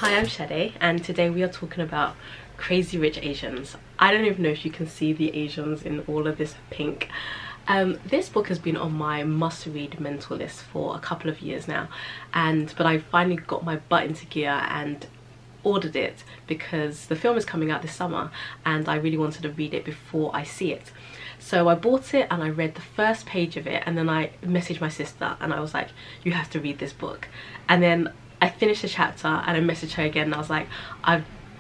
Hi, I'm Shade, and today we are talking about Crazy Rich Asians. I don't even know if you can see the Asians in all of this pink. This book has been on my must-read mental list for a couple of years now, but I finally got my butt into gear and ordered it because the film is coming out this summer and I really wanted to read it before I see it. So I bought it and I read the first page of it, and then I messaged my sister and I was like, you have to read this book. And then I finished the chapter and I messaged her again and I was like,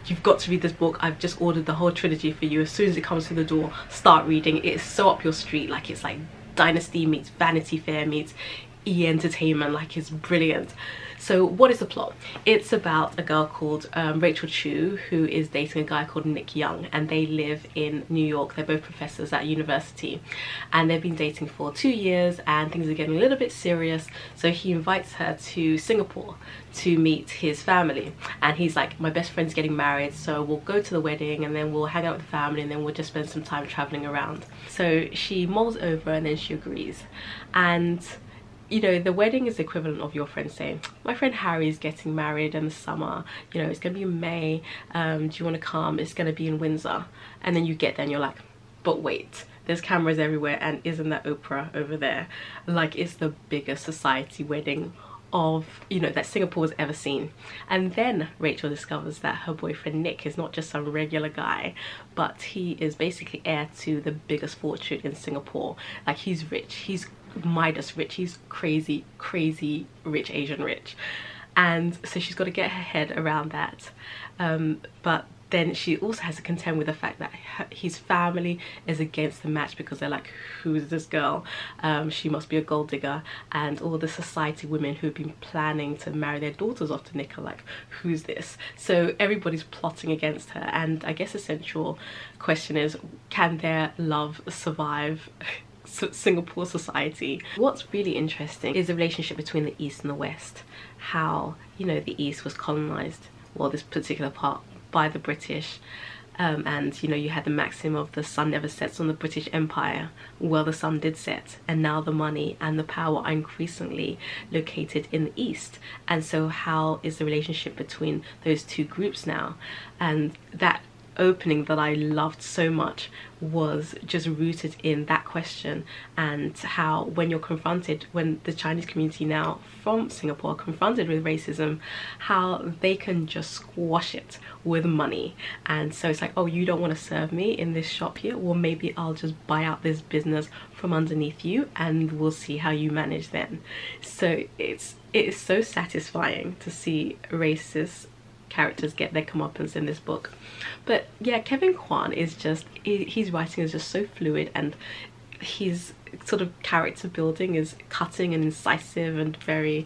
you've got to read this book. I've just ordered the whole trilogy for you. As soon as it comes to the door, start reading. It's so up your street. Like, it's like Dynasty meets Vanity Fair meets E-Entertainment. Like, it's brilliant. So what is the plot? It's about a girl called Rachel Chu, who is dating a guy called Nick Young, and they live in New York. They're both professors at university, and they've been dating for 2 years and things are getting a little bit serious. So he invites her to Singapore to meet his family, and he's like, my best friend's getting married, so we'll go to the wedding and then we'll hang out with the family and then we'll just spend some time traveling around. So she mulls over and then she agrees. And you know, the wedding is the equivalent of your friend saying, my friend Harry's getting married in the summer, you know, it's gonna be in May, do you want to come? It's gonna be in Windsor. And then you get there and you're like, but wait, there's cameras everywhere, and isn't that Oprah over there? Like, it's the biggest society wedding of, you know, that Singapore has ever seen. And then Rachel discovers that her boyfriend Nick is not just some regular guy, but he is basically heir to the biggest fortune in Singapore. Like, he's rich, he's Midas rich, he's crazy rich, Asian rich. And so she's got to get her head around that, but then she also has to contend with the fact that his family is against the match because they're like, who is this girl? She must be a gold digger. And all the society women who've been planning to marry their daughters off to Nick are like, who's this? So everybody's plotting against her, and I guess the central question is, can their love survive Singapore society? What's really interesting is the relationship between the East and the West. How, you know, the East was colonized, well, this particular part, by the British, and you know, you had the maxim of the sun never sets on the British Empire. Well, the sun did set, and now the money and the power are increasingly located in the East. And so how is the relationship between those two groups now? And that opening that I loved so much was just rooted in that question, and how when the Chinese community now from Singapore are confronted with racism, how they can just squash it with money. And so it's like, oh, you don't want to serve me in this shop here? Well, maybe I'll just buy out this business from underneath you and we'll see how you manage then. So it is so satisfying to see racist characters get their comeuppance in this book. But yeah, Kevin Kwan is just, his writing is just so fluid, and his sort of character building is cutting and incisive and very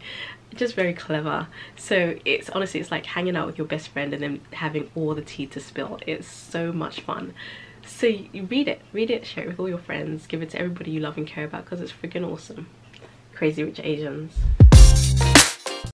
clever. So it's honestly, it's like hanging out with your best friend and then having all the tea to spill. It's so much fun. So you read it, share it with all your friends, give it to everybody you love and care about, because it's freaking awesome. Crazy Rich Asians.